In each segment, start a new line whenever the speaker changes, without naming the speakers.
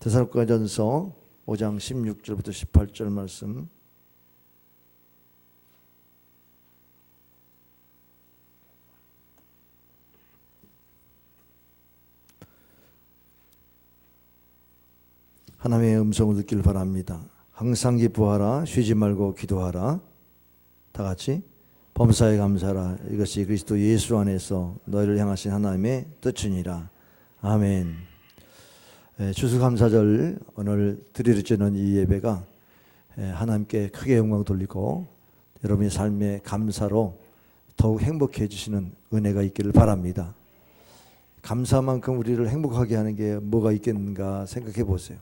데살로니가전서 5장 16절부터 18절 말씀. 하나님의 음성을 듣길 바랍니다. 항상 기뻐하라, 쉬지 말고 기도하라. 다 같이 범사에 감사하라. 이것이 그리스도 예수 안에서 너희를 향하신 하나님의 뜻이니라. 아멘. 추수감사절 오늘 드리려지는 이 예배가 하나님께 크게 영광 돌리고 여러분의 삶의 감사로 더욱 행복해 주시는 은혜가 있기를 바랍니다. 감사만큼 우리를 행복하게 하는 게 뭐가 있겠는가 생각해 보세요.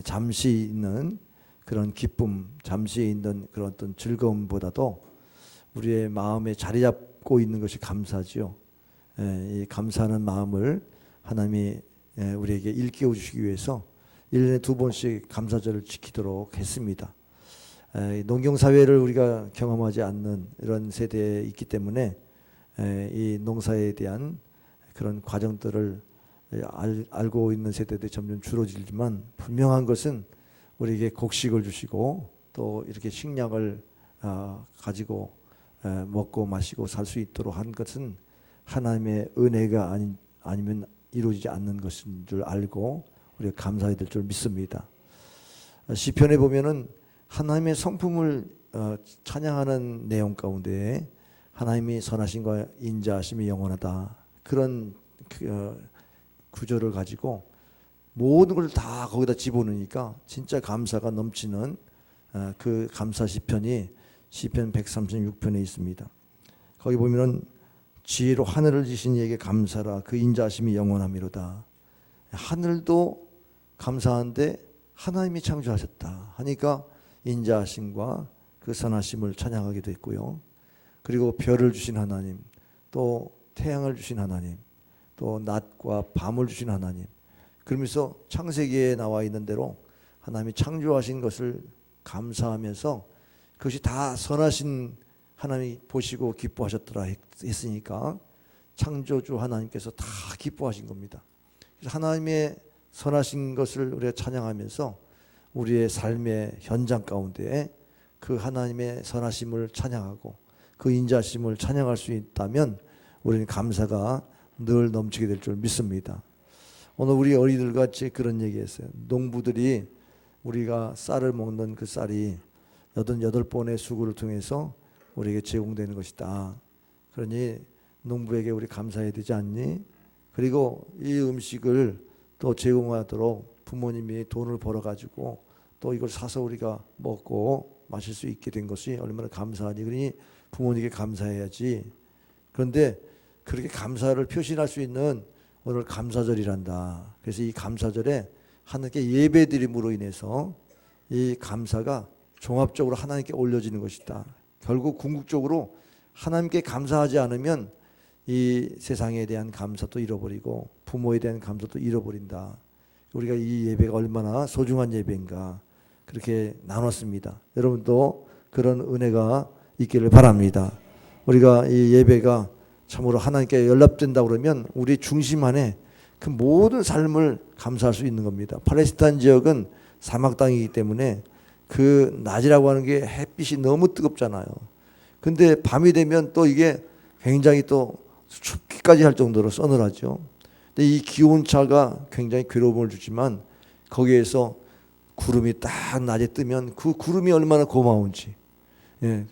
잠시 있는 그런 기쁨, 잠시 있는 그런 어떤 즐거움보다도 우리의 마음에 자리 잡고 있는 것이 감사지요. 이 감사하는 마음을 하나님이 우리에게 일깨워 주시기 위해서 1년에 2번씩 감사절을 지키도록 했습니다. 농경사회를 우리가 경험하지 않는 이런 세대에 있기 때문에 이 농사에 대한 그런 과정들을 알고 있는 세대들이 점점 줄어들지만 분명한 것은 우리에게 곡식을 주시고 또 이렇게 식량을 가지고 먹고 마시고 살 수 있도록 한 것은 하나님의 은혜가 아니면 이루어지지 않는 것인 줄 알고 우리가 감사해야 될 줄 믿습니다. 시편에 보면은 하나님의 성품을 찬양하는 내용 가운데 하나님이 선하심과 인자하심이 영원하다, 그런 구절을 가지고 모든 걸 다 거기다 집어넣으니까 진짜 감사가 넘치는 그 감사 시편이 시편 136편에 있습니다. 거기 보면은 지혜로 하늘을 지신 이에게 감사라, 그 인자하심이 영원함이로다. 하늘도 감사한데 하나님이 창조하셨다 하니까 인자하심과 그 선하심을 찬양하게 됐고요. 그리고 별을 주신 하나님, 또 태양을 주신 하나님, 또 낮과 밤을 주신 하나님, 그러면서 창세기에 나와 있는 대로 하나님이 창조하신 것을 감사하면서 그것이 다 선하신 하나님이 보시고 기뻐하셨더라 했으니까 창조주 하나님께서 다 기뻐하신 겁니다. 그래서 하나님의 선하신 것을 우리가 찬양하면서 우리의 삶의 현장 가운데 그 하나님의 선하심을 찬양하고 그 인자심을 찬양할 수 있다면 우리는 감사가 늘 넘치게 될 줄 믿습니다. 오늘 우리 어린이들 같이 그런 얘기했어요. 농부들이 우리가 쌀을 먹는 그 쌀이 88번의 수고를 통해서 우리에게 제공되는 것이다. 그러니 농부에게 우리 감사해야 되지 않니? 그리고 이 음식을 또 제공하도록 부모님이 돈을 벌어가지고 또 이걸 사서 우리가 먹고 마실 수 있게 된 것이 얼마나 감사하니? 그러니 부모님께 감사해야지. 그런데 그렇게 감사를 표시할 수 있는 오늘 감사절이란다. 그래서 이 감사절에 하나님께 예배드림으로 인해서 이 감사가 종합적으로 하나님께 올려지는 것이다. 결국 궁극적으로 하나님께 감사하지 않으면 이 세상에 대한 감사도 잃어버리고 부모에 대한 감사도 잃어버린다. 우리가 이 예배가 얼마나 소중한 예배인가 그렇게 나눴습니다. 여러분도 그런 은혜가 있기를 바랍니다. 우리가 이 예배가 참으로 하나님께 연락된다 그러면 우리 중심 안에 그 모든 삶을 감사할 수 있는 겁니다. 팔레스타인 지역은 사막 땅이기 때문에 그 낮이라고 하는 게 햇빛이 너무 뜨겁잖아요. 근데 밤이 되면 또 이게 굉장히 또 춥기까지 할 정도로 서늘하죠. 근데 이 기온차가 굉장히 괴로움을 주지만 거기에서 구름이 딱 낮에 뜨면 그 구름이 얼마나 고마운지,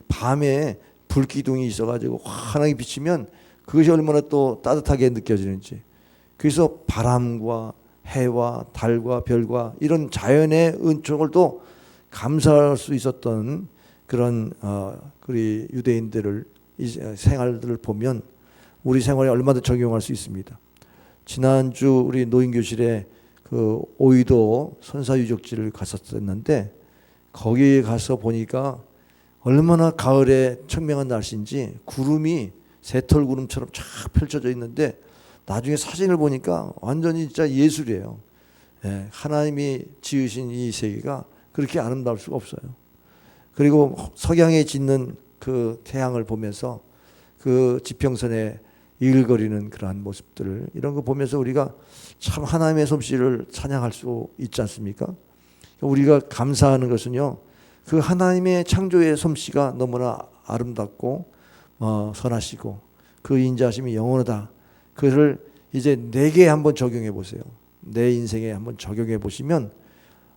밤에 불기둥이 있어가지고 환하게 비치면 그것이 얼마나 또 따뜻하게 느껴지는지. 그래서 바람과 해와 달과 별과 이런 자연의 은총을 또 감사할 수 있었던 그런 우리 유대인들을 생활들을 보면 우리 생활에 얼마나 적용할 수 있습니다. 지난주 우리 노인교실에 그 오이도 선사유적지를 갔었는데 거기에 가서 보니까 얼마나 가을에 청명한 날씨인지 구름이 새털구름처럼 쫙 펼쳐져 있는데 나중에 사진을 보니까 완전히 진짜 예술이에요. 하나님이 지으신 이 세계가 그렇게 아름다울 수가 없어요. 그리고 석양에 짓는 그 태양을 보면서 그 지평선에 일거리는 그러한 모습들, 이런 거 보면서 우리가 참 하나님의 솜씨를 찬양할 수 있지 않습니까? 우리가 감사하는 것은요, 그 하나님의 창조의 솜씨가 너무나 아름답고 선하시고 그 인자하심이 영원하다. 그것을 이제 내게 한번 적용해 보세요. 내 인생에 한번 적용해 보시면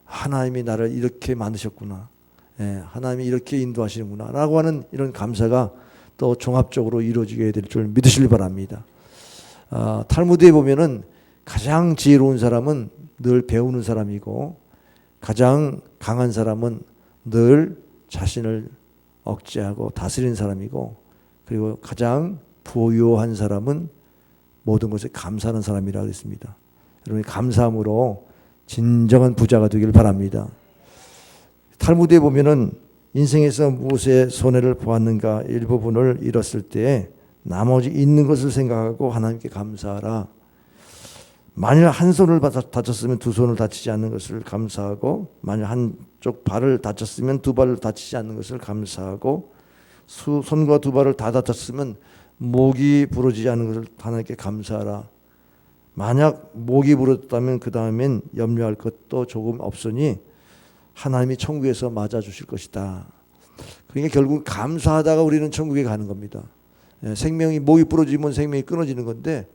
하나님이 나를 이렇게 만드셨구나, 하나님이 이렇게 인도하시는구나 라고 하는 이런 감사가 또 종합적으로 이루어지게 될 줄 믿으시길 바랍니다. 탈무드에 보면은 가장 지혜로운 사람은 늘 배우는 사람이고, 가장 강한 사람은 늘 자신을 억제하고 다스리는 사람이고, 그리고 가장 부유한 사람은 모든 것에 감사하는 사람이라고 했습니다. 여러분이 감사함으로 진정한 부자가 되길 바랍니다. 탈무드에 보면은 인생에서 무엇에 손해를 보았는가 일부분을 잃었을 때 나머지 있는 것을 생각하고 하나님께 감사하라. 만일 한 손을 다쳤으면 두 손을 다치지 않는 것을 감사하고, 만일 한쪽 발을 다쳤으면 두 발을 다치지 않는 것을 감사하고, 손과 두 발을 다 다쳤으면 목이 부러지지 않는 것을 하나님께 감사하라. 만약 목이 부러졌다면 그 다음엔 염려할 것도 조금 없으니 하나님이 천국에서 맞아주실 것이다. 그러니까 결국 감사하다가 우리는 천국에 가는 겁니다. 생명이, 목이 부러지면 생명이 끊어지는 건데,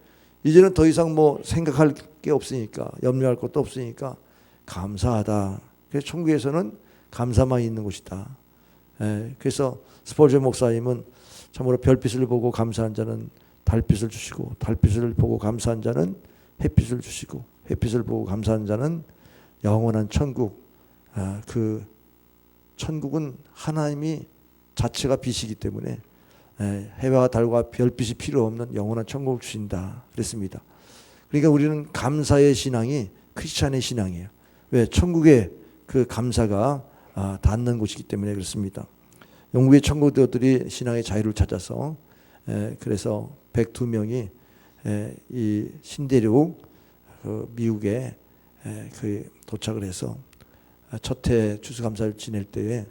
이제는 더 이상 뭐 생각할 게 없으니까, 염려할 것도 없으니까 감사하다. 그래서 천국에서는 감사만 있는 곳이다. 그래서 스펄전 목사님은 참으로 별빛을 보고 감사한 자는 달빛을 주시고, 달빛을 보고 감사한 자는 햇빛을 주시고, 햇빛을 보고 감사한 자는 영원한 천국. 그 천국은 하나님이 자체가 빛이기 때문에 해와 달과 별빛이 필요 없는 영원한 천국을 주신다 그랬습니다. 그러니까 우리는 감사의 신앙이 크리스찬의 신앙이에요. 왜? 천국의 그 감사가 닿는 곳이기 때문에 그렇습니다. 영국의 천국들이 신앙의 자유를 찾아서 그래서 102명이 이 신대륙 미국에 도착을 해서 첫 해 추수감사를 지낼 때에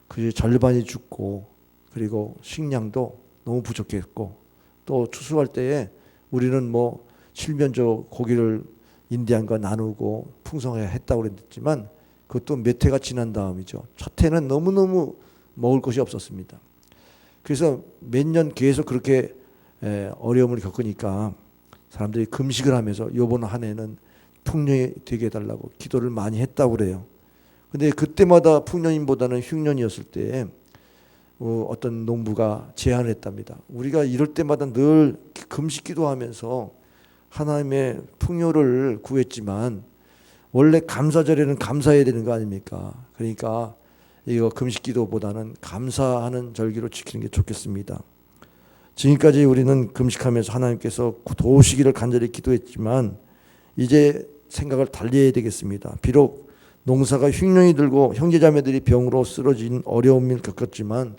그 절반이 죽고, 그리고 식량도 너무 부족했고, 또 추수할 때에 우리는 뭐 칠면조 고기를 인디안과 나누고 풍성하게 했다고 그랬지만 그것도 몇 해가 지난 다음이죠. 첫 해는 너무너무 먹을 것이 없었습니다. 그래서 몇 년 계속 그렇게 어려움을 겪으니까 사람들이 금식을 하면서 이번 한 해는 풍년이 되게 해달라고 기도를 많이 했다고 그래요. 근데 그때마다 풍년보다는 흉년이었을 때 어떤 농부가 제안을 했답니다. 우리가 이럴 때마다 늘 금식 기도하면서 하나님의 풍요를 구했지만 원래 감사절에는 감사해야 되는 거 아닙니까? 그러니까 이거 금식 기도보다는 감사하는 절기로 지키는 게 좋겠습니다. 지금까지 우리는 금식하면서 하나님께서 도우시기를 간절히 기도했지만 이제 생각을 달리 해야 되겠습니다. 비록 농사가 흉년이 들고 형제자매들이 병으로 쓰러진 어려움을 겪었지만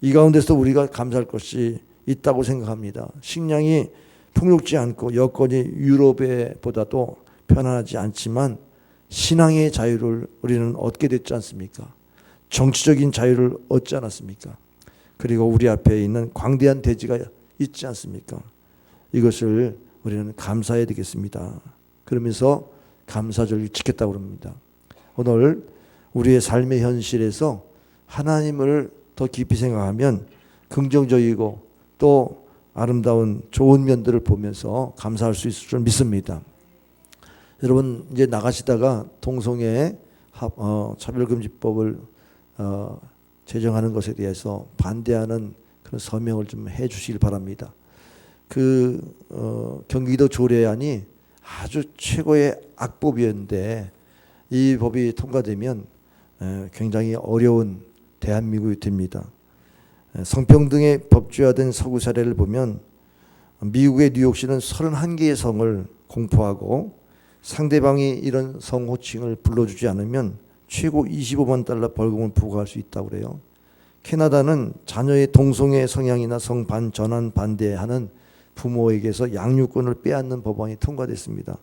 이 가운데서 우리가 감사할 것이 있다고 생각합니다. 식량이 풍요롭지 않고 여건이 유럽에 보다도 편안하지 않지만 신앙의 자유를 우리는 얻게 됐지 않습니까? 정치적인 자유를 얻지 않았습니까? 그리고 우리 앞에 있는 광대한 대지가 있지 않습니까? 이것을 우리는 감사해야 되겠습니다. 그러면서 감사절기 지켰다고 합니다. 오늘 우리의 삶의 현실에서 하나님을 더 깊이 생각하면 긍정적이고 또 아름다운 좋은 면들을 보면서 감사할 수 있을 줄 믿습니다. 여러분 이제 나가시다가 동성애 차별금지법을 제정하는 것에 대해서 반대하는 그런 서명을 좀 해주시길 바랍니다. 경기도 조례안이 아주 최고의 악법이었는데 이 법이 통과되면 굉장히 어려운 대한민국이 됩니다. 성평등의 법제화된 서구 사례를 보면 미국의 뉴욕시는 31개의 성을 공포하고 상대방이 이런 성 호칭을 불러주지 않으면 최고 $25만 벌금을 부과할 수 있다고 그래요. 캐나다는 자녀의 동성애 성향이나 성반 전환 반대하는 부모에게서 양육권을 빼앗는 법안이 통과됐습니다.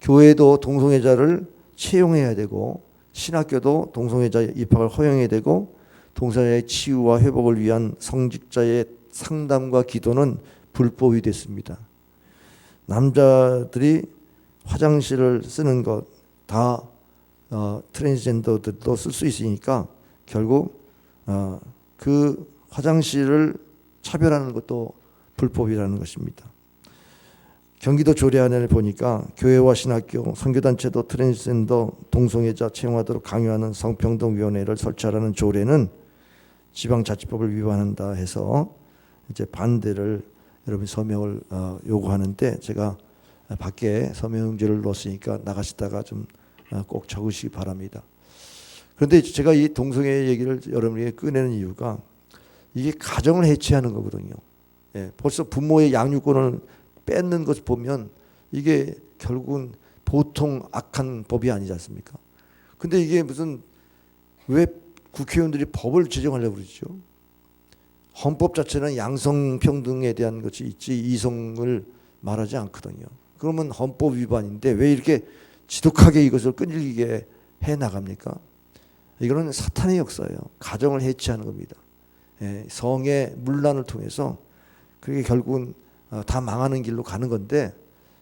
교회도 동성애자를 채용해야 되고 신학교도 동성애자 입학을 허용해야 되고 동성애자의 치유와 회복을 위한 성직자의 상담과 기도는 불법이 됐습니다. 남자들이 화장실을 쓰는 것 다 트랜스젠더들도 쓸 수 있으니까 결국 그 화장실을 차별하는 것도 불법이라는 것입니다. 경기도 조례안을 보니까 교회와 신학교, 선교단체도 트랜스젠더 동성애자 채용하도록 강요하는 성평등위원회를 설치하라는 조례는 지방자치법을 위반한다 해서 이제 반대를 여러분 서명을 요구하는데 제가 밖에 서명지를 넣었으니까 나가시다가 좀 꼭 적으시기 바랍니다. 그런데 제가 이 동성애 얘기를 여러분에게 꺼내는 이유가 이게 가정을 해체하는 거거든요. 예, 벌써 부모의 양육권을 뺏는 것을 보면 이게 결국은 보통 악한 법이 아니지 않습니까? 근데 이게 무슨 왜 국회의원들이 법을 제정하려고 그러죠? 헌법 자체는 양성평등에 대한 것이 있지 이성을 말하지 않거든요. 그러면 헌법 위반인데 왜 이렇게 지독하게 이것을 끈질기게 해나갑니까? 이거는 사탄의 역사예요. 가정을 해체하는 겁니다. 예, 성의 문란을 통해서 그게 결국은 다 망하는 길로 가는 건데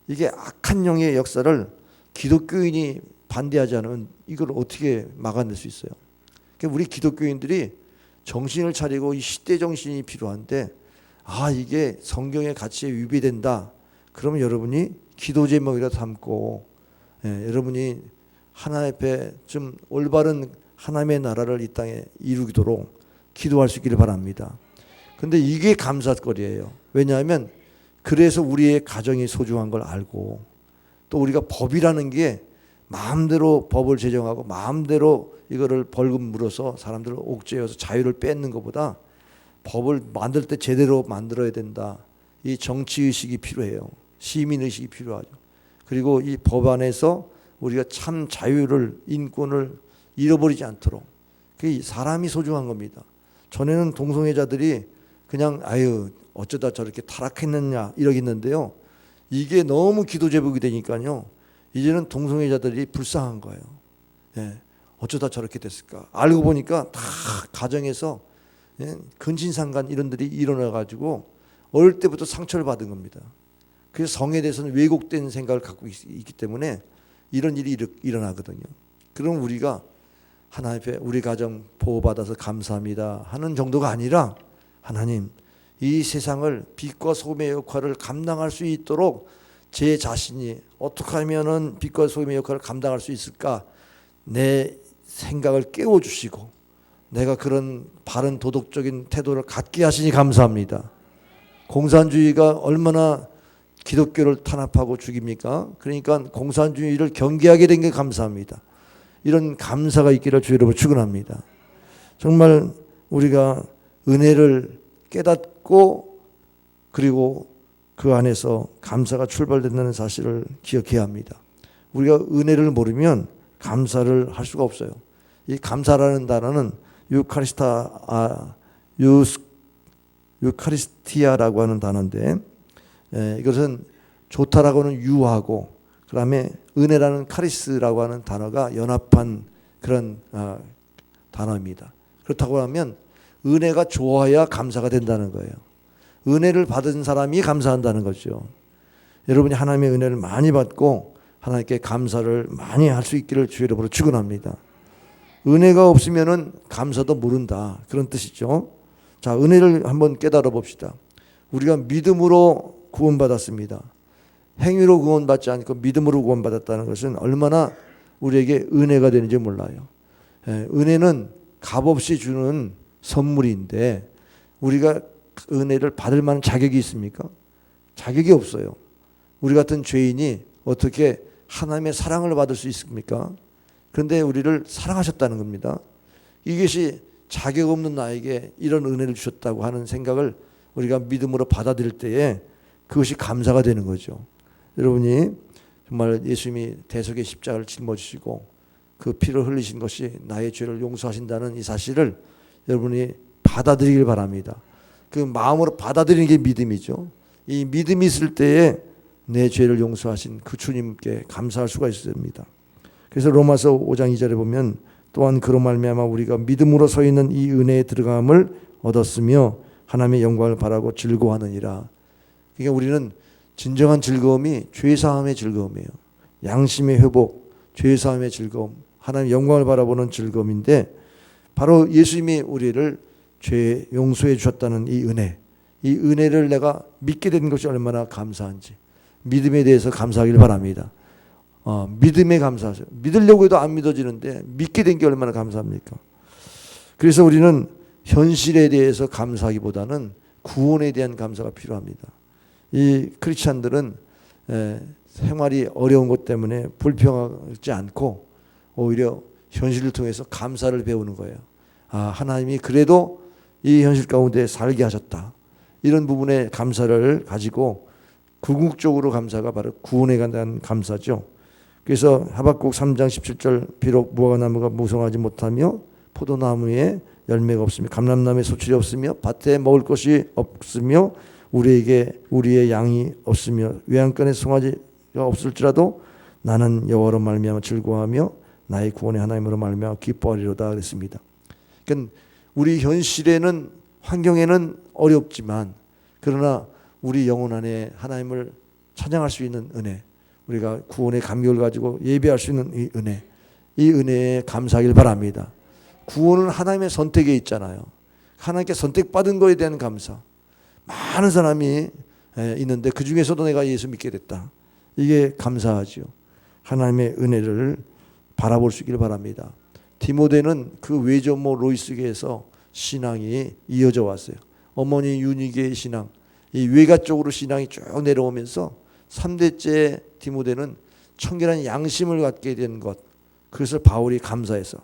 이게 악한 영의 역사를 기독교인이 반대하지 않으면 이걸 어떻게 막아낼 수 있어요? 그러니까 우리 기독교인들이 정신을 차리고 이 시대 정신이 필요한데 이게 성경의 가치에 위배된다. 그러면 여러분이 기도 제목이라도 삼고 여러분이 하나님 앞에 좀 올바른 하나님의 나라를 이 땅에 이루도록 기도할 수 있기를 바랍니다. 근데 이게 감사거리예요. 왜냐하면 그래서 우리의 가정이 소중한 걸 알고 또 우리가 법이라는 게 마음대로 법을 제정하고 마음대로 이거를 벌금 물어서 사람들을 옥죄어서 자유를 뺏는 것보다 법을 만들 때 제대로 만들어야 된다. 이 정치의식이 필요해요. 시민의식이 필요하죠. 그리고 이 법안에서 우리가 참 자유를 인권을 잃어버리지 않도록 그게 사람이 소중한 겁니다. 전에는 동성애자들이 그냥 어쩌다 저렇게 타락했느냐 이러겠는데요. 이게 너무 기도 제목이 되니까요. 이제는 동성애자들이 불쌍한 거예요. 예, 어쩌다 저렇게 됐을까? 알고 보니까 다 가정에서 근친상간 이런 들이 일어나가지고 어릴 때부터 상처를 받은 겁니다. 그래서 성에 대해서는 왜곡된 생각을 갖고 있기 때문에 이런 일이 일어나거든요. 그럼 우리가 하나님 앞에 우리 가정 보호받아서 감사합니다 하는 정도가 아니라 하나님 이 세상을 빛과 소금의 역할을 감당할 수 있도록 제 자신이 어떻게 하면은 빛과 소금의 역할을 감당할 수 있을까 내 생각을 깨워주시고 내가 그런 바른 도덕적인 태도를 갖게 하시니 감사합니다. 공산주의가 얼마나 기독교를 탄압하고 죽입니까? 그러니까 공산주의를 경계하게 된 게 감사합니다. 이런 감사가 있기를 주 여러분 축원합니다. 정말 우리가 은혜를 깨닫고 그리고 그 안에서 감사가 출발된다는 사실을 기억해야 합니다. 우리가 은혜를 모르면 감사를 할 수가 없어요. 이 감사라는 단어는 유카리스티아라고 하는 단어인데 이것은 좋다라고는 유하고 그다음에 은혜라는 카리스라고 하는 단어가 연합한 그런 단어입니다. 그렇다고 하면 은혜가 좋아야 감사가 된다는 거예요. 은혜를 받은 사람이 감사한다는 거죠. 여러분이 하나님의 은혜를 많이 받고 하나님께 감사를 많이 할 수 있기를 주 이름으로 축원합니다. 은혜가 없으면은 감사도 모른다. 그런 뜻이죠. 자, 은혜를 한번 깨달아 봅시다. 우리가 믿음으로 구원받았습니다. 행위로 구원받지 않고 믿음으로 구원받았다는 것은 얼마나 우리에게 은혜가 되는지 몰라요. 은혜는 값없이 주는 선물인데 우리가 은혜를 받을 만한 자격이 있습니까? 자격이 없어요. 우리 같은 죄인이 어떻게 하나님의 사랑을 받을 수 있습니까? 그런데 우리를 사랑하셨다는 겁니다. 이것이 자격 없는 나에게 이런 은혜를 주셨다고 하는 생각을 우리가 믿음으로 받아들일 때에 그것이 감사가 되는 거죠. 여러분이 정말 예수님이 대속의 십자가를 짊어지시고 그 피를 흘리신 것이 나의 죄를 용서하신다는 이 사실을 여러분이 받아들이길 바랍니다. 그 마음으로 받아들이는 게 믿음이죠. 이 믿음이 있을 때에 내 죄를 용서하신 그 주님께 감사할 수가 있습니다. 그래서 로마서 5장 2절에 보면 또한 그로 말미암아 우리가 믿음으로 서 있는 이 은혜에 들어감을 얻었으며 하나님의 영광을 바라고 즐거워하느니라. 그러니까 우리는 진정한 즐거움이 죄사함의 즐거움이에요. 양심의 회복, 죄사함의 즐거움, 하나님의 영광을 바라보는 즐거움인데 바로 예수님이 우리를 죄 용서해 주셨다는 이 은혜를 내가 믿게 된 것이 얼마나 감사한지 믿음에 대해서 감사하길 바랍니다. 믿음에 감사하세요. 믿으려고 해도 안 믿어지는데 믿게 된 게 얼마나 감사합니까? 그래서 우리는 현실에 대해서 감사하기보다는 구원에 대한 감사가 필요합니다. 이 크리스찬들은 생활이 어려운 것 때문에 불평하지 않고 오히려 현실을 통해서 감사를 배우는 거예요. 하나님이 그래도 이 현실 가운데 살게 하셨다. 이런 부분에 감사를 가지고 궁극적으로 감사가 바로 구원에 관한 감사죠. 그래서 하박국 3장 17절 비록 무화과나무가 무성하지 못하며 포도나무에 열매가 없으며 감람나무에 소출이 없으며 밭에 먹을 것이 없으며 우리의 양이 없으며 외양간에 송아지가 없을지라도 나는 여호와로 말미암아 즐거워하며 나의 구원의 하나님으로 말미암아 기뻐하리로다 그랬습니다. 그러니까 우리 현실에는 환경에는 어렵지만 그러나 우리 영혼 안에 하나님을 찬양할 수 있는 은혜, 우리가 구원의 감격을 가지고 예배할 수 있는 이 은혜에 감사하길 바랍니다. 구원은 하나님의 선택에 있잖아요. 하나님께 선택받은 것에 대한 감사. 많은 사람이 있는데 그 중에서도 내가 예수 믿게 됐다. 이게 감사하죠. 하나님의 은혜를 바라볼 수 있기를 바랍니다. 디모데는 그 외조모 로이스계에서 신앙이 이어져 왔어요. 어머니 유니게의 신앙, 이 외가 쪽으로 신앙이 쭉 내려오면서 3대째 디모데는 청결한 양심을 갖게 된 것, 그것을 바울이 감사해서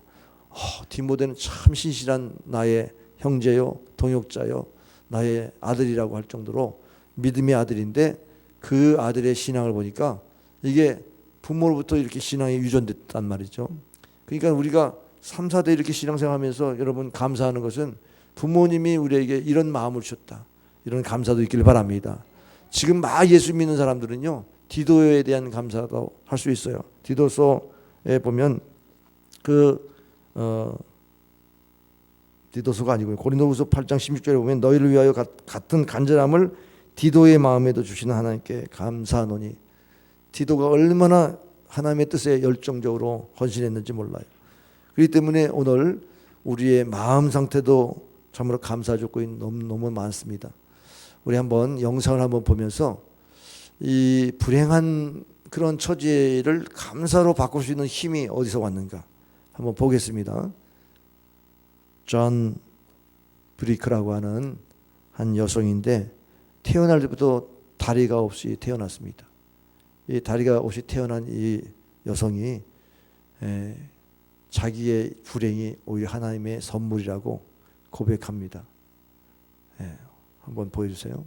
디모데는 참 신실한 나의 형제요 동역자요 나의 아들이라고 할 정도로 믿음의 아들인데 그 아들의 신앙을 보니까 이게 부모로부터 이렇게 신앙이 유전됐단 말이죠. 그러니까 우리가 3, 4대 이렇게 신앙생활하면서 여러분 감사하는 것은 부모님이 우리에게 이런 마음을 주셨다. 이런 감사도 있기를 바랍니다. 지금 막 예수 믿는 사람들은요. 디도에 대한 감사도 할 수 있어요. 디도서에 보면 디도서가 아니고요. 고린도후서 8장 16절에 보면 너희를 위하여 같은 간절함을 디도의 마음에도 주시는 하나님께 감사하노니 디도가 얼마나 하나님의 뜻에 열정적으로 헌신했는지 몰라요. 그렇기 때문에 오늘 우리의 마음 상태도 참으로 감사 조건이 너무 많습니다. 우리 한번 영상을 한번 보면서 이 불행한 그런 처지를 감사로 바꿀 수 있는 힘이 어디서 왔는가 한번 보겠습니다. 존 브리크라고 하는 한 여성인데 태어날 때부터 다리가 없이 태어났습니다. 이 다리가 없이 태어난 이 여성이 자기의 불행이 오히려 하나님의 선물이라고 고백합니다. 한번 보여주세요.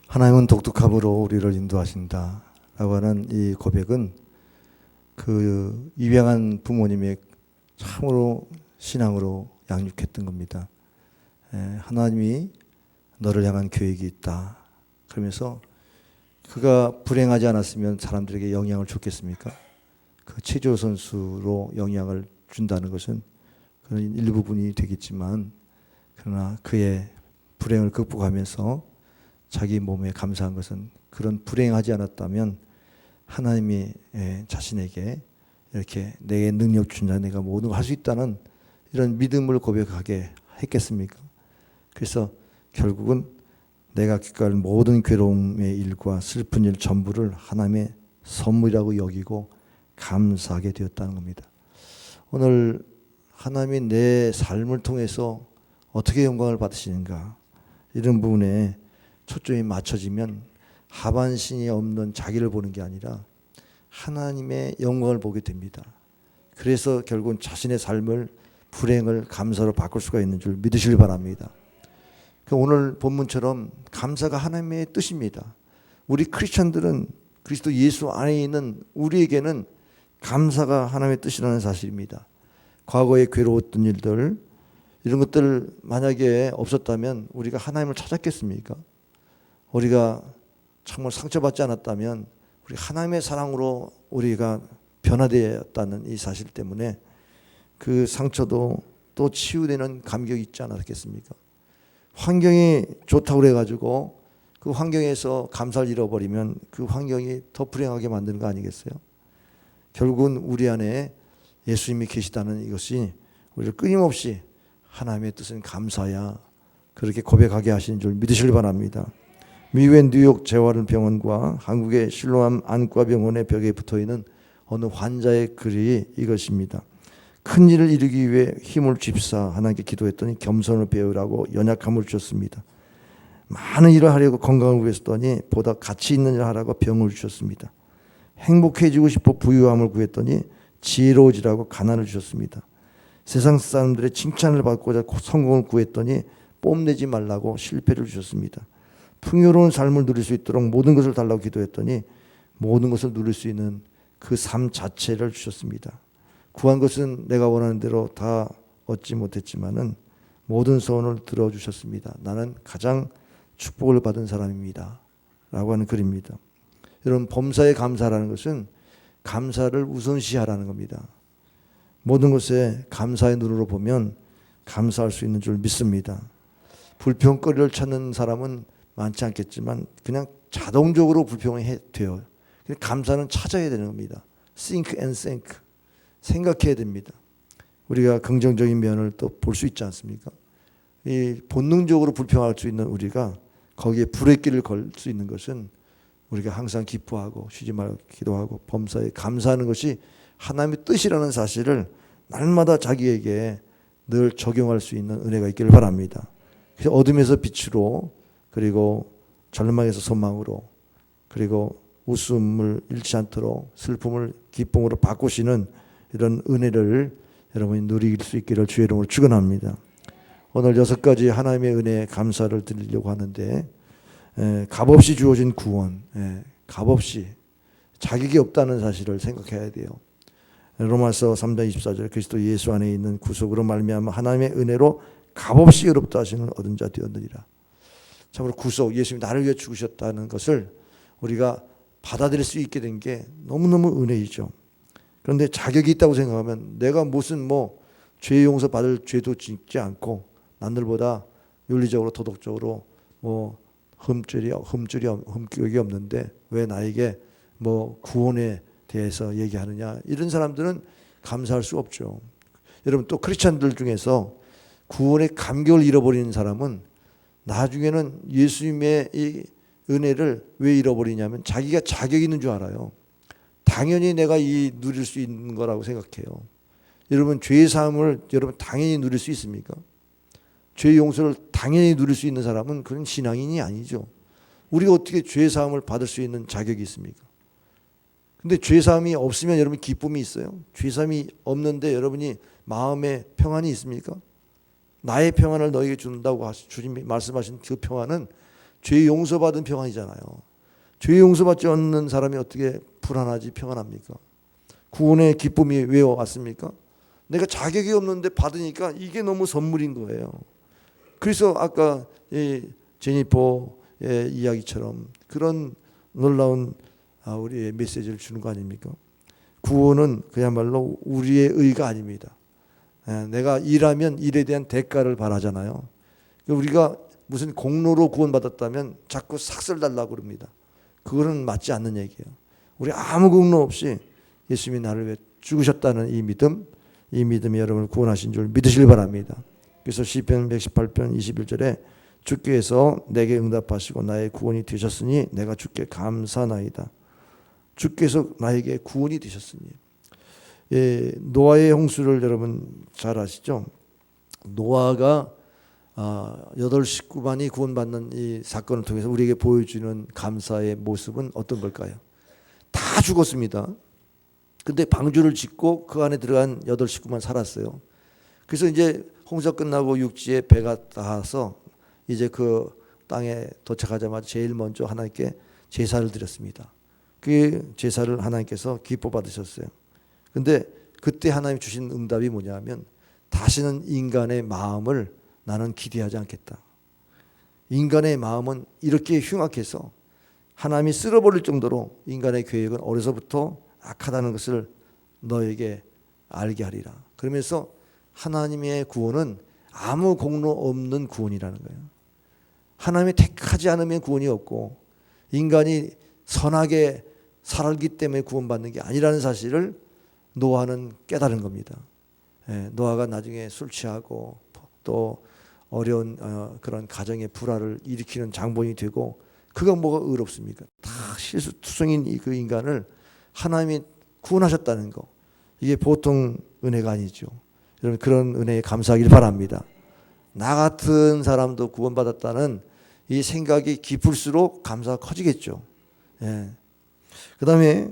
하나님은 독특함으로 우리를 인도하신다 라고 하는 이 고백은 그 입양한 부모님의 참으로 신앙으로 양육했던 겁니다. 하나님이 너를 향한 계획이 있다. 그러면서 그가 불행하지 않았으면 사람들에게 영향을 줬겠습니까? 그 체조 선수로 영향을 준다는 것은 그런 일부분이 되겠지만, 그러나 그의 불행을 극복하면서 자기 몸에 감사한 것은 그런 불행하지 않았다면 하나님이 자신에게 이렇게 내게 능력 준다, 내가 모든 걸 할 수 있다는 이런 믿음을 고백하게 했겠습니까? 그래서 결국은 내가 겪을 모든 괴로움의 일과 슬픈 일 전부를 하나님의 선물이라고 여기고 감사하게 되었다는 겁니다. 오늘 하나님이 내 삶을 통해서 어떻게 영광을 받으시는가, 이런 부분에 초점이 맞춰지면 하반신이 없는 자기를 보는 게 아니라 하나님의 영광을 보게 됩니다. 그래서 결국은 자신의 삶을, 불행을 감사로 바꿀 수가 있는 줄 믿으시길 바랍니다. 오늘 본문처럼 감사가 하나님의 뜻입니다. 우리 크리스천들은 그리스도 예수 안에 있는 우리에게는 감사가 하나님의 뜻이라는 사실입니다. 과거에 괴로웠던 일들, 이런 것들 만약에 없었다면 우리가 하나님을 찾았겠습니까? 우리가 정말 상처받지 않았다면 우리 하나님의 사랑으로 우리가 변화되었다는 이 사실 때문에 그 상처도 또 치유되는 감격이 있지 않았겠습니까? 환경이 좋다고 그래가지고 그 환경에서 감사를 잃어버리면 그 환경이 더 불행하게 만드는 거 아니겠어요? 결국은 우리 안에 예수님이 계시다는 이것이 우리를 끊임없이 하나님의 뜻은 감사야, 그렇게 고백하게 하시는 줄 믿으시길 바랍니다. 미국의 뉴욕 재활병원과 한국의 실로암 안과병원의 벽에 붙어있는 어느 환자의 글이 이것입니다. 큰 일을 이루기 위해 힘을 줍사 하나님께 기도했더니 겸손을 배우라고 연약함을 주셨습니다. 많은 일을 하려고 건강을 구했더니 보다 가치 있는 일을 하라고 병을 주셨습니다. 행복해지고 싶어 부유함을 구했더니 지혜로워지라고 가난을 주셨습니다. 세상 사람들의 칭찬을 받고자 성공을 구했더니 뽐내지 말라고 실패를 주셨습니다. 풍요로운 삶을 누릴 수 있도록 모든 것을 달라고 기도했더니 모든 것을 누릴 수 있는 그 삶 자체를 주셨습니다. 구한 것은 내가 원하는 대로 다 얻지 못했지만은 모든 소원을 들어주셨습니다. 나는 가장 축복을 받은 사람입니다. 라고 하는 글입니다. 여러분, 범사에 감사라는 것은 감사를 우선시하라는 겁니다. 모든 것에 감사의 눈으로 보면 감사할 수 있는 줄 믿습니다. 불평거리를 찾는 사람은 많지 않겠지만 그냥 자동적으로 불평이 돼요. 감사는 찾아야 되는 겁니다. Think and think. 생각해야 됩니다. 우리가 긍정적인 면을 또 볼 수 있지 않습니까? 이 본능적으로 불평할 수 있는 우리가 거기에 불의 길을 걸 수 있는 것은 우리가 항상 기뻐하고 쉬지 말고 기도하고 범사에 감사하는 것이 하나님의 뜻이라는 사실을 날마다 자기에게 늘 적용할 수 있는 은혜가 있기를 바랍니다. 그래서 어둠에서 빛으로, 그리고 절망에서 소망으로, 그리고 웃음을 잃지 않도록 슬픔을 기쁨으로 바꾸시는 이런 은혜를 여러분이 누릴 수 있기를 주의 이름으로 축원합니다. 오늘 6가지 하나님의 은혜에 감사를 드리려고 하는데, 값없이 주어진 구원, 값없이 자격이 없다는 사실을 생각해야 돼요. 로마서 3장 24절 그리스도 예수 안에 있는 구속으로 말미암아 하나님의 은혜로 값없이 의롭다 하심을 얻은 자 되었느니라. 참으로 구속, 예수님이 나를 위해 죽으셨다는 것을 우리가 받아들일 수 있게 된 게 너무너무 은혜이죠. 그런데 자격이 있다고 생각하면 내가 무슨 죄 용서 받을 죄도 짓지 않고 남들보다 윤리적으로 도덕적으로 흠결이 없는데 왜 나에게 구원에 대해서 얘기하느냐, 이런 사람들은 감사할 수 없죠. 여러분, 또 크리스찬들 중에서 구원의 감격을 잃어버리는 사람은 나중에는 예수님의 이 은혜를 왜 잃어버리냐면 자기가 자격이 있는 줄 알아요. 당연히 내가 누릴 수 있는 거라고 생각해요. 여러분, 죄의 사함을 여러분 당연히 누릴 수 있습니까? 죄의 용서를 당연히 누릴 수 있는 사람은 그런 신앙인이 아니죠. 우리가 어떻게 죄의 사함을 받을 수 있는 자격이 있습니까? 근데 죄의 사함이 없으면 여러분 기쁨이 있어요? 죄의 사함이 없는데 여러분이 마음에 평안이 있습니까? 나의 평안을 너에게 준다고 주님이 말씀하신 그 평안은 죄 용서받은 평안이잖아요. 죄 용서받지 않는 사람이 어떻게 불안하지 평안합니까? 구원의 기쁨이 왜 왔습니까? 내가 자격이 없는데 받으니까 이게 너무 선물인 거예요. 그래서 아까 제니퍼의 이야기처럼 그런 놀라운 우리의 메시지를 주는 거 아닙니까? 구원은 그야말로 우리의 의가 아닙니다. 내가 일하면 일에 대한 대가를 바라잖아요. 우리가 무슨 공로로 구원받았다면 자꾸 삭슬 달라고 그럽니다. 그거는 맞지 않는 얘기예요. 우리 아무 공로 없이 예수님이 나를 위해 죽으셨다는 이 믿음이 여러분을 구원하신 줄 믿으시길 바랍니다. 그래서 시편 118편 21절에 주께서 내게 응답하시고 나의 구원이 되셨으니 내가 주께 감사나이다. 주께서 나에게 구원이 되셨으니. 노아의 홍수를 여러분 잘 아시죠? 노아가 8식구만이 구원받는 이 사건을 통해서 우리에게 보여주는 감사의 모습은 어떤 걸까요? 다 죽었습니다. 근데 방주를 짓고 그 안에 들어간 8식구만 살았어요. 그래서 이제 홍수가 끝나고 육지에 배가 닿아서 이제 그 땅에 도착하자마자 제일 먼저 하나님께 제사를 드렸습니다. 그 제사를 하나님께서 기뻐 받으셨어요. 근데 그때 하나님 주신 응답이 뭐냐면 다시는 인간의 마음을 나는 기대하지 않겠다. 인간의 마음은 이렇게 흉악해서 하나님이 쓸어버릴 정도로 인간의 계획은 어려서부터 악하다는 것을 너에게 알게 하리라. 그러면서 하나님의 구원은 아무 공로 없는 구원이라는 거예요. 하나님이 택하지 않으면 구원이 없고 인간이 선하게 살기 때문에 구원받는 게 아니라는 사실을 노아는 깨달은 겁니다. 노아가 나중에 술 취하고 또 어려운 그런 가정의 불화를 일으키는 장본이 되고 그가 뭐가 의롭습니까? 다 실수투성인 그 인간을 하나님이 구원하셨다는 거, 이게 보통 은혜가 아니죠. 여러분 그런 은혜에 감사하길 바랍니다. 나 같은 사람도 구원받았다는 이 생각이 깊을수록 감사가 커지겠죠. 그 다음에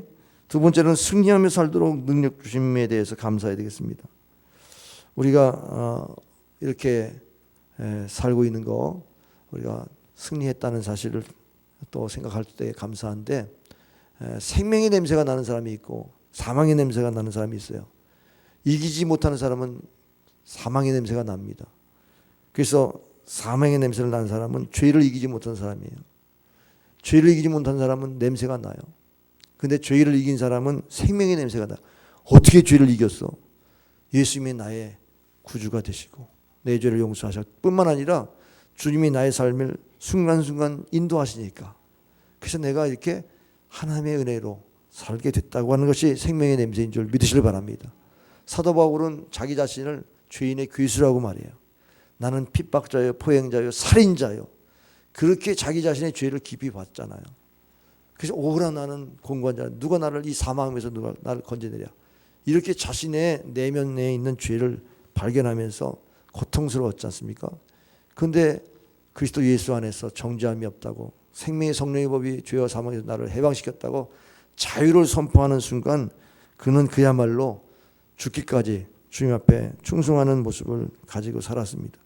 두 번째는 승리하며 살도록 능력 주심에 대해서 감사해야 되겠습니다. 우리가 이렇게 살고 있는 거, 우리가 승리했다는 사실을 또 생각할 때 감사한데, 생명의 냄새가 나는 사람이 있고 사망의 냄새가 나는 사람이 있어요. 이기지 못하는 사람은 사망의 냄새가 납니다. 그래서 사망의 냄새를 나는 사람은 죄를 이기지 못하는 사람이에요. 죄를 이기지 못하는 사람은 냄새가 나요. 근데 죄를 이긴 사람은 생명의 냄새가 나요. 어떻게 죄를 이겼어? 예수님이 나의 구주가 되시고 내 죄를 용서하셨 뿐만 아니라 주님이 나의 삶을 순간순간 인도하시니까, 그래서 내가 이렇게 하나님의 은혜로 살게 됐다고 하는 것이 생명의 냄새인 줄 믿으시길 바랍니다. 사도 바울은 자기 자신을 죄인의 괴수라고 말해요. 나는 핍박자요, 포행자요, 살인자요. 그렇게 자기 자신의 죄를 깊이 봤잖아요. 그래서 오라 나는 공고한 자, 누가 나를 이 사망에서 누가 나를 건져내랴. 이렇게 자신의 내면에 있는 죄를 발견하면서 고통스러웠지 않습니까? 그런데 그리스도 예수 안에서 정죄함이 없다고, 생명의 성령의 법이 죄와 사망에서 나를 해방시켰다고 자유를 선포하는 순간 그는 그야말로 죽기까지 주님 앞에 충성하는 모습을 가지고 살았습니다.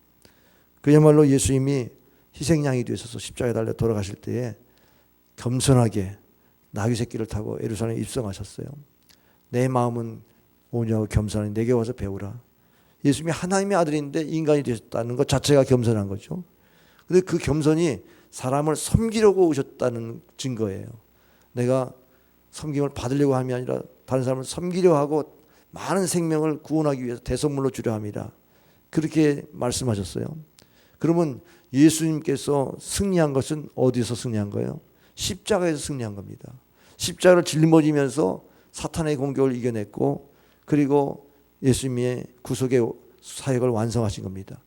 그야말로 예수님이 희생양이 되셔서 십자가에 달려 돌아가실 때에 겸손하게 나귀 새끼를 타고 예루살렘에 입성하셨어요. 내 마음은 오냐고 겸손하니 내게 와서 배우라. 예수님이 하나님의 아들인데 인간이 되셨다는 것 자체가 겸손한 거죠. 그런데 그 겸손이 사람을 섬기려고 오셨다는 증거예요. 내가 섬김을 받으려고 함이 아니라 다른 사람을 섬기려 하고 많은 생명을 구원하기 위해서 대속물로 주려 함이라. 그렇게 말씀하셨어요. 그러면 예수님께서 승리한 것은 어디서 승리한 거예요? 십자가에서 승리한 겁니다. 십자가를 짊어지면서 사탄의 공격을 이겨냈고, 그리고 예수님의 구속의 사역을 완성하신 겁니다.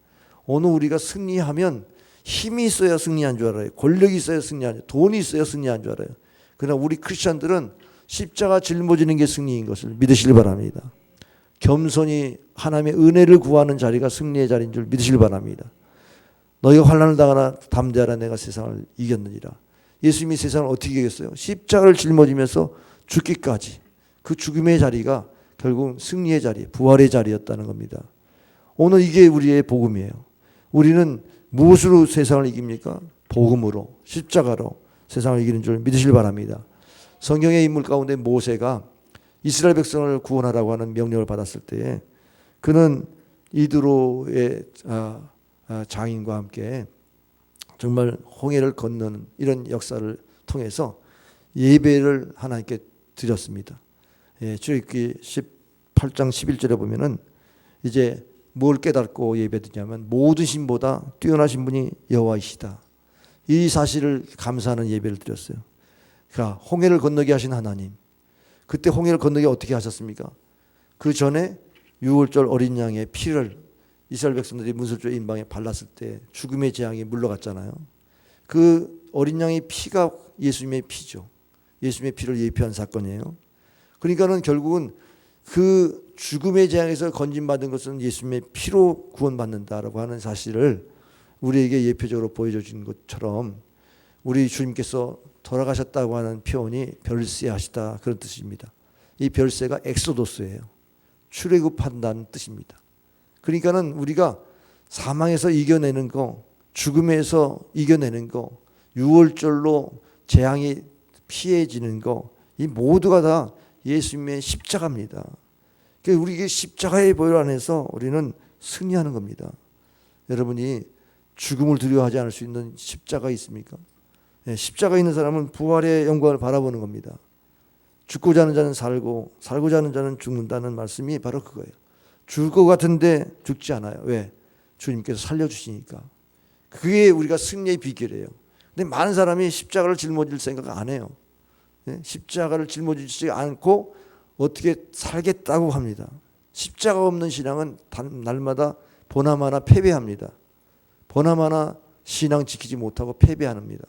오늘 우리가 승리하면 힘이 있어야 승리한 줄 알아요. 권력이 있어야 승리한 줄 알아요. 돈이 있어야 승리한 줄 알아요. 그러나 우리 크리스천들은 십자가 짊어지는 게 승리인 것을 믿으시길 바랍니다. 겸손히 하나님의 은혜를 구하는 자리가 승리의 자리인 줄 믿으시길 바랍니다. 너희가 환난을 당하나 담대하라, 내가 세상을 이겼느니라. 예수님이 세상을 어떻게 이겼어요? 십자가를 짊어지면서 죽기까지. 그 죽음의 자리가 결국 승리의 자리, 부활의 자리였다는 겁니다. 오늘 이게 우리의 복음이에요. 우리는 무엇으로 세상을 이깁니까? 복음으로 십자가로 세상을 이기는 줄 믿으시길 바랍니다. 성경의 인물 가운데 모세가 이스라엘 백성을 구원하라고 하는 명령을 받았을 때에 그는 이드로의 장인과 함께 정말 홍해를 건너는 이런 역사를 통해서 예배를 하나님께 드렸습니다. 출애굽기 18장 11절에 보면은 이제 뭘 깨닫고 예배드냐면 모든 신보다 뛰어나신 분이 여호와이시다. 이 사실을 감사하는 예배를 드렸어요. 그러니까 홍해를 건너게 하신 하나님. 그때 홍해를 건너게 어떻게 하셨습니까? 그 전에 유월절 어린 양의 피를 이스라엘 백성들이 문설주의 인방에 발랐을 때 죽음의 재앙이 물러갔잖아요. 그 어린 양의 피가 예수님의 피죠. 예수님의 피를 예표한 사건이에요. 그러니까는 결국은 그 죽음의 재앙에서 건진받은 것은 예수님의 피로 구원받는다라고 하는 사실을 우리에게 예표적으로 보여줘 준 것처럼 우리 주님께서 돌아가셨다고 하는 표현이 별세하시다 그런 뜻입니다. 이 별세가 엑소도스예요. 출애굽한다는 뜻입니다. 그러니까는 우리가 사망에서 이겨내는 거, 죽음에서 이겨내는 거, 유월절로 재앙이 피해지는 거, 이 모두가 다 예수님의 십자가입니다. 그러니까 우리 십자가의 보혈 안에서 우리는 승리하는 겁니다. 여러분이 죽음을 두려워하지 않을 수 있는 십자가 있습니까? 십자가 있는 사람은 부활의 영광을 바라보는 겁니다. 죽고자 하는 자는 살고 살고자 하는 자는 죽는다는 말씀이 바로 그거예요. 죽을 것 같은데 죽지 않아요. 왜? 주님께서 살려주시니까. 그게 우리가 승리의 비결이에요. 근데 많은 사람이 십자가를 짊어질 생각 안 해요. 십자가를 짊어지지 않고 어떻게 살겠다고 합니다. 십자가 없는 신앙은 날마다 보나마나 패배합니다. 보나마나 신앙 지키지 못하고 패배합니다.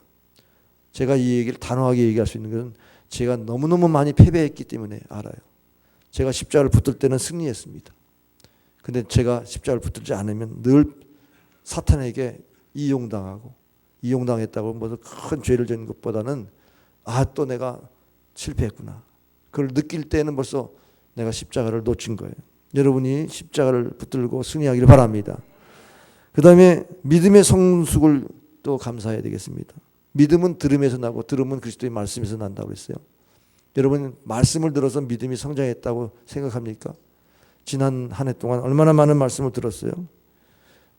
제가 이 얘기를 단호하게 얘기할 수 있는 것은 제가 너무너무 많이 패배했기 때문에 알아요. 제가 십자가를 붙들 때는 승리했습니다. 근데 제가 십자가를 붙들지 않으면 늘 사탄에게 이용당했다고 무슨 큰 죄를 지은 것보다는 또 내가 실패했구나. 그걸 느낄 때는 벌써 내가 십자가를 놓친 거예요. 여러분이 십자가를 붙들고 승리하기를 바랍니다. 그 다음에 믿음의 성숙을 또 감사해야 되겠습니다. 믿음은 들음에서 나고 들음은 그리스도의 말씀에서 난다고 했어요. 여러분 말씀을 들어서 믿음이 성장했다고 생각합니까? 지난 한 해 동안 얼마나 많은 말씀을 들었어요.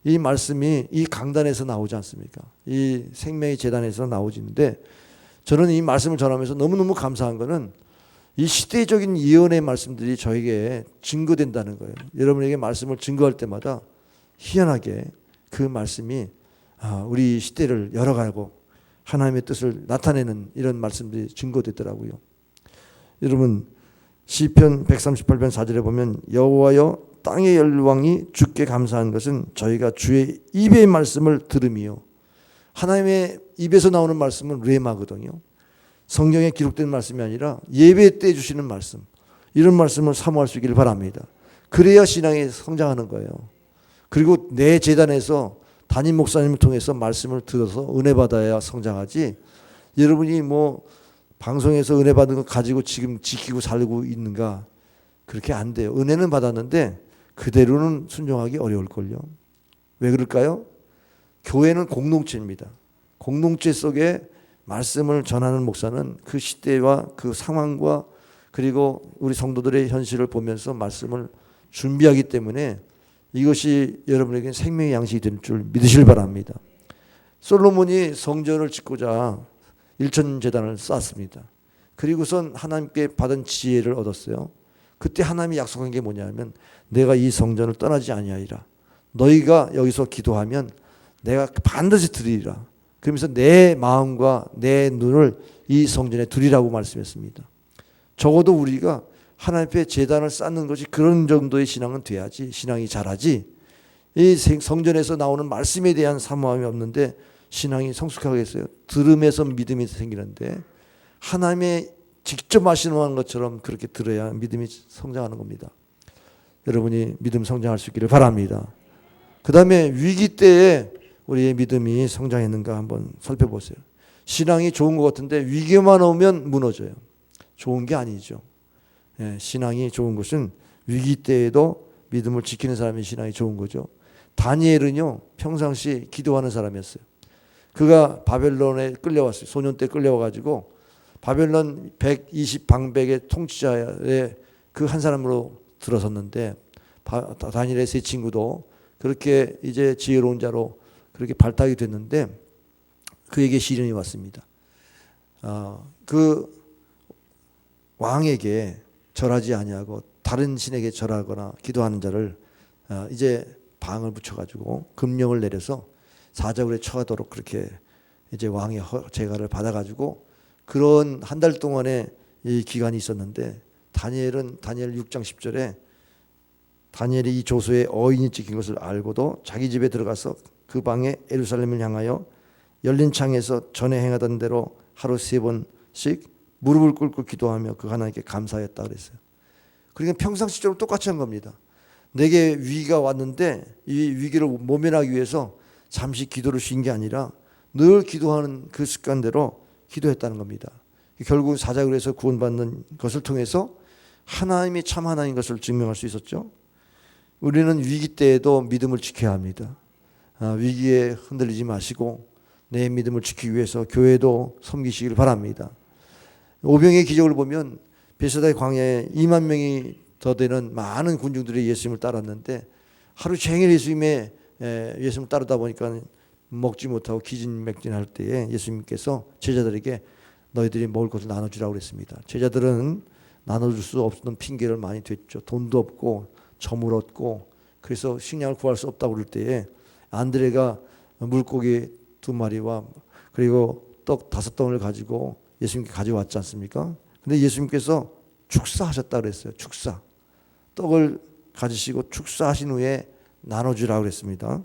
이 말씀이 이 강단에서 나오지 않습니까? 이 생명의 재단에서 나오지는데 저는 이 말씀을 전하면서 너무너무 감사한 것은 이 시대적인 예언의 말씀들이 저에게 증거된다는 거예요. 여러분에게 말씀을 증거할 때마다 희한하게 그 말씀이 우리 시대를 열어가고 하나님의 뜻을 나타내는 이런 말씀들이 증거되더라고요. 여러분 시편 138편 4절에 보면 여호와여 땅의 열왕이 주께 감사한 것은 저희가 주의 입의 말씀을 들음이요. 하나님의 입에서 나오는 말씀은 레마거든요. 성경에 기록된 말씀이 아니라 예배 때 주시는 말씀, 이런 말씀을 사모할 수 있기를 바랍니다. 그래야 신앙이 성장하는 거예요. 그리고 내 재단에서 담임 목사님을 통해서 말씀을 들어서 은혜 받아야 성장하지, 여러분이 뭐 방송에서 은혜 받은 거 가지고 지금 지키고 살고 있는가, 그렇게 안 돼요. 은혜는 받았는데 그대로는 순종하기 어려울걸요. 왜 그럴까요? 교회는 공동체입니다. 공동체 속에 말씀을 전하는 목사는 그 시대와 그 상황과 그리고 우리 성도들의 현실을 보면서 말씀을 준비하기 때문에 이것이 여러분에게 생명의 양식이 될 줄 믿으시길 바랍니다. 솔로몬이 성전을 짓고자 일천제단을 쌓았습니다. 그리고선 하나님께 받은 지혜를 얻었어요. 그때 하나님이 약속한 게 뭐냐면 내가 이 성전을 떠나지 아니하리라. 너희가 여기서 기도하면 내가 반드시 드리리라. 그러면서 내 마음과 내 눈을 이 성전에 두리라고 말씀했습니다. 적어도 우리가 하나님 앞에 제단을 쌓는 것이 그런 정도의 신앙은 돼야지, 신앙이 자라지. 이 성전에서 나오는 말씀에 대한 사모함이 없는데 신앙이 성숙하겠어요? 들음에서 믿음이 생기는데 하나님의 직접 하시는 것처럼 그렇게 들어야 믿음이 성장하는 겁니다. 여러분이 믿음 성장할 수 있기를 바랍니다. 그 다음에 위기 때에 우리의 믿음이 성장했는가 한번 살펴보세요. 신앙이 좋은 것 같은데 위기만 오면 무너져요. 좋은 게 아니죠. 신앙이 좋은 것은 위기 때에도 믿음을 지키는 사람이 신앙이 좋은 거죠. 다니엘은요 평상시 기도하는 사람이었어요. 그가 바벨론에 끌려왔어요. 소년 때 끌려와가지고 바벨론 120방백의 통치자의 그 한 사람으로 들어섰는데 다니엘의 세 친구도 그렇게 이제 지혜로운 자로 그렇게 발탁이 됐는데 그에게 시련이 왔습니다. 그 왕에게 절하지 아니하고 다른 신에게 절하거나 기도하는 자를 이제 방을 붙여가지고 금령을 내려서 사자굴에 처하도록 그렇게 이제 왕의 제가를 받아가지고 그런 한 달 동안의 이 기간이 있었는데 다니엘 6장 10절에 다니엘이 이 조서에 어인이 찍힌 것을 알고도 자기 집에 들어가서 그 방에 예루살렘을 향하여 열린 창에서 전에 행하던 대로 하루 3번씩 무릎을 꿇고 기도하며 그 하나님께 감사했다 그랬어요. 그러니까 평상시적으로 똑같이 한 겁니다. 내게 위기가 왔는데 이 위기를 모면하기 위해서 잠시 기도를 쉰 게 아니라 늘 기도하는 그 습관대로 기도했다는 겁니다. 결국 사자굴에서 구원받는 것을 통해서 하나님이 참 하나님인 것을 증명할 수 있었죠. 우리는 위기 때에도 믿음을 지켜야 합니다. 위기에 흔들리지 마시고 내 믿음을 지키기 위해서 교회도 섬기시길 바랍니다. 오병의 기적을 보면 베세다의 광야에 2만 명이 더 되는 많은 군중들이 예수님을 따랐는데 하루 종일 예수님을 따르다 보니까 먹지 못하고 기진맥진할 때에 예수님께서 제자들에게 너희들이 먹을 것을 나눠주라고 그랬습니다. 제자들은 나눠줄 수 없는 핑계를 많이 댔죠. 돈도 없고 점을 얻고 그래서 식량을 구할 수 없다고 그럴 때에 안드레가 물고기 2마리와 그리고 떡 5덩을 가지고 예수님께 가져왔지 않습니까? 근데 예수님께서 축사하셨다 그랬어요. 축사. 떡을 가지시고 축사하신 후에 나눠주라고 그랬습니다.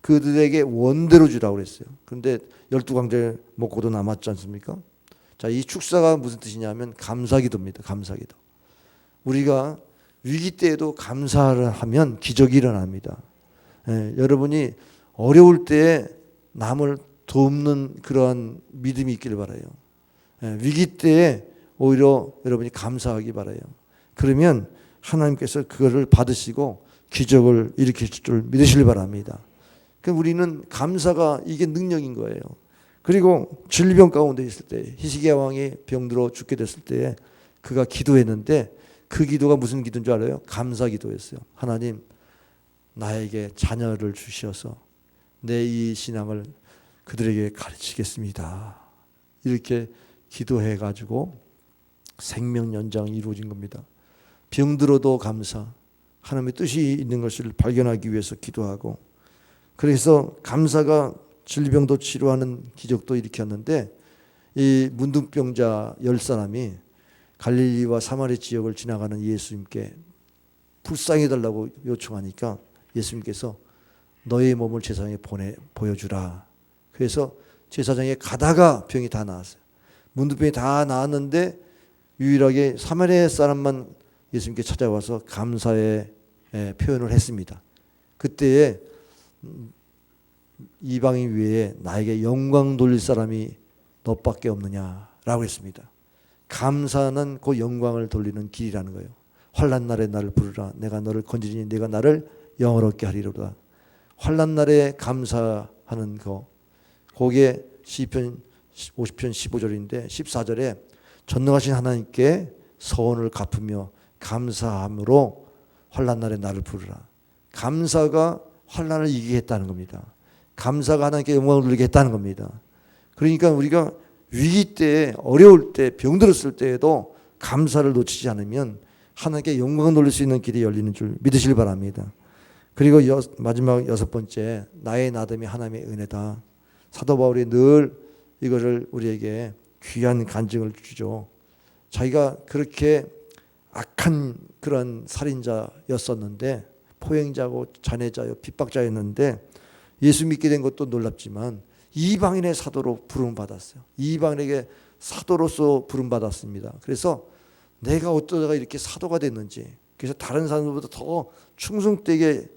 그들에게 원대로 주라고 그랬어요. 그런데 12강제 먹고도 남았지 않습니까? 자, 이 축사가 무슨 뜻이냐면 감사기도입니다. 감사기도. 우리가 위기 때에도 감사를 하면 기적이 일어납니다. 여러분이 어려울 때에 남을 돕는 그러한 믿음이 있기를 바라요. 위기 때에 오히려 여러분이 감사하기 바라요. 그러면 하나님께서 그거를 받으시고 기적을 일으킬 줄 믿으시길 바랍니다. 그러니까 우리는 감사가 이게 능력인 거예요. 그리고 질병 가운데 있을 때 히스기야 왕이 병들어 죽게 됐을 때 그가 기도했는데 그 기도가 무슨 기도인 줄 알아요? 감사 기도였어요. 하나님 나에게 자녀를 주셔서 내 이 신앙을 그들에게 가르치겠습니다. 이렇게 기도해가지고 생명 연장이 이루어진 겁니다. 병들어도 감사, 하나님의 뜻이 있는 것을 발견하기 위해서 기도하고 그래서 감사가 질병도 치료하는 기적도 일으켰는데 이 문둥병자 10사람이 갈릴리와 사마리 지역을 지나가는 예수님께 불쌍히 달라고 요청하니까 예수님께서 너의 몸을 제사장에 보여주라. 그래서 제사장에 가다가 병이 다 나았어요. 문둥병이 다 나았는데 유일하게 사마리아 사람만 예수님께 찾아와서 감사의 표현을 했습니다. 그때에 이방인 외에 나에게 영광 돌릴 사람이 너밖에 없느냐라고 했습니다. 감사는 그 영광을 돌리는 길이라는 거예요. 환난 날에 나를 부르라. 내가 너를 건지리니 내가 나를 영화롭게 하리로다. 환난 날에 감사하는 거. 그게 시편 50편 15절인데 14절에 전능하신 하나님께 서원을 갚으며 감사함으로 환난 날에 나를 부르라. 감사가 환난을 이기게 했다는 겁니다. 감사가 하나님께 영광을 돌리게 했다는 겁니다. 그러니까 우리가 위기 때, 어려울 때, 병들었을 때에도 감사를 놓치지 않으면 하나님께 영광을 돌릴 수 있는 길이 열리는 줄 믿으시길 바랍니다. 그리고 마지막 6번째, 나의 나됨이 하나님의 은혜다. 사도 바울이 늘 이거를 우리에게 귀한 간증을 주죠. 자기가 그렇게 악한 그런 살인자였었는데 포행자고 잔해자요 핍박자였는데 예수 믿게 된 것도 놀랍지만 이방인의 사도로 부름받았어요. 이방인에게 사도로서 부름받았습니다. 그래서 내가 어쩌다가 이렇게 사도가 됐는지 그래서 다른 사람들보다 더 충성되게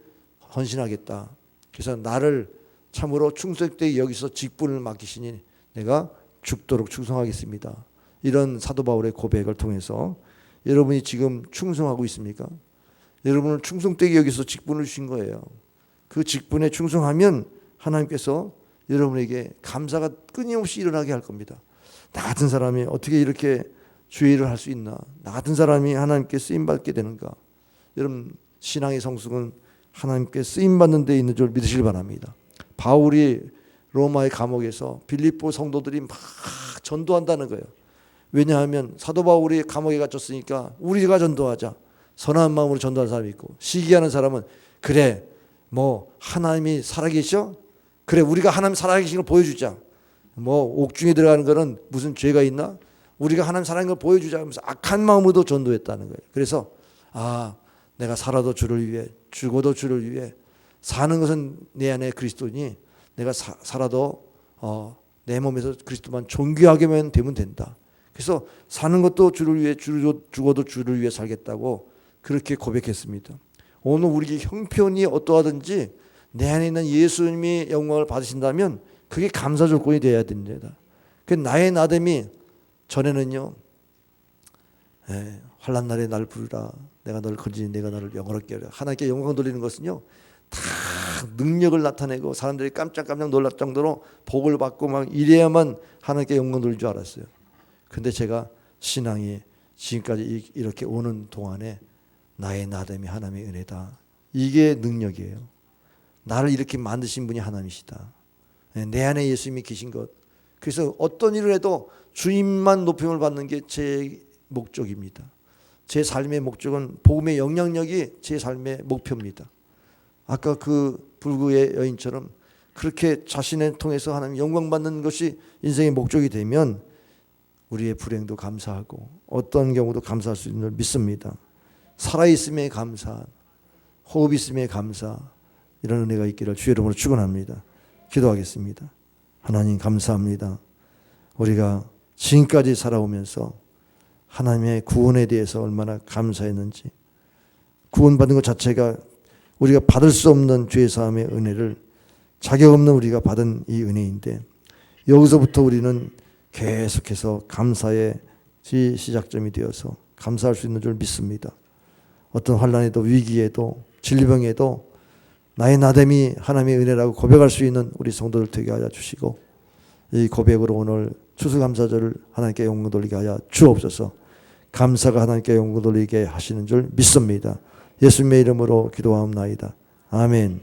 헌신하겠다. 그래서 나를 참으로 충성되게 여기서 직분을 맡기시니 내가 죽도록 충성하겠습니다. 이런 사도 바울의 고백을 통해서 여러분이 지금 충성하고 있습니까? 여러분을 충성되게 여기서 직분을 주신 거예요. 그 직분에 충성하면 하나님께서 여러분에게 감사가 끊임없이 일어나게 할 겁니다. 나 같은 사람이 어떻게 이렇게 주의 일을 할 수 있나? 나 같은 사람이 하나님께 쓰임받게 되는가? 여러분 신앙의 성숙은 하나님께 쓰임받는 데 있는 줄 믿으시길 바랍니다. 바울이 로마의 감옥에서 빌립보 성도들이 막 전도한다는 거예요. 왜냐하면 사도 바울이 감옥에 갇혔으니까 우리가 전도하자. 선한 마음으로 전도하는 사람이 있고, 시기하는 사람은 그래 뭐 하나님이 살아계셔? 그래 우리가 하나님 살아계신 걸 보여주자. 뭐 옥중에 들어가는 거는 무슨 죄가 있나? 우리가 하나님 살아계신 걸 보여주자 하면서 악한 마음으로 전도했다는 거예요. 그래서 내가 살아도 주를 위해, 죽어도 주를 위해, 사는 것은 내 안에 그리스도니 내가 살아도 내 몸에서 그리스도만 존귀하게만 되면 된다. 그래서 사는 것도 주를 위해, 죽어도 주를 위해 살겠다고 그렇게 고백했습니다. 오늘 우리 형편이 어떠하든지 내 안에 있는 예수님이 영광을 받으신다면 그게 감사 조건이 되어야 됩니다. 그 나의 나됨이 전에는요, 환난 날에 날 부르라, 내가 너를 건지니 내가 너를 영화롭게 하리라. 하나님께 영광 돌리는 것은요, 다 능력을 나타내고 사람들이 깜짝깜짝 놀랄 정도로 복을 받고 막 이래야만 하나님께 영광 돌릴 줄 알았어요. 근데 제가 신앙이 지금까지 이렇게 오는 동안에 나의 나됨이 하나님의 은혜다. 이게 능력이에요. 나를 이렇게 만드신 분이 하나님이시다. 내 안에 예수님이 계신 것. 그래서 어떤 일을 해도 주님만 높임을 받는 게 제 목적입니다. 제 삶의 목적은 복음의 영향력이 제 삶의 목표입니다. 아까 그 불구의 여인처럼 그렇게 자신을 통해서 하나님 영광 받는 것이 인생의 목적이 되면 우리의 불행도 감사하고 어떤 경우도 감사할 수 있는 줄 믿습니다. 살아있음에 감사, 호흡 있음에 감사, 이런 은혜가 있기를 주의 이름으로 축원합니다. 기도하겠습니다. 하나님 감사합니다. 우리가 지금까지 살아오면서 하나님의 구원에 대해서 얼마나 감사했는지, 구원받은 것 자체가 우리가 받을 수 없는 죄 사함의 은혜를 자격 없는 우리가 받은 이 은혜인데, 여기서부터 우리는 계속해서 감사의 시작점이 되어서 감사할 수 있는 줄 믿습니다. 어떤 환난에도 위기에도 질병에도 나의 나됨이 하나님의 은혜라고 고백할 수 있는 우리 성도들 되게 하여 주시고, 이 고백으로 오늘 추수감사절을 하나님께 영광 돌리게 하여 주옵소서. 감사가 하나님께 영광 돌리게 하시는 줄 믿습니다. 예수님의 이름으로 기도하옵나이다. 아멘.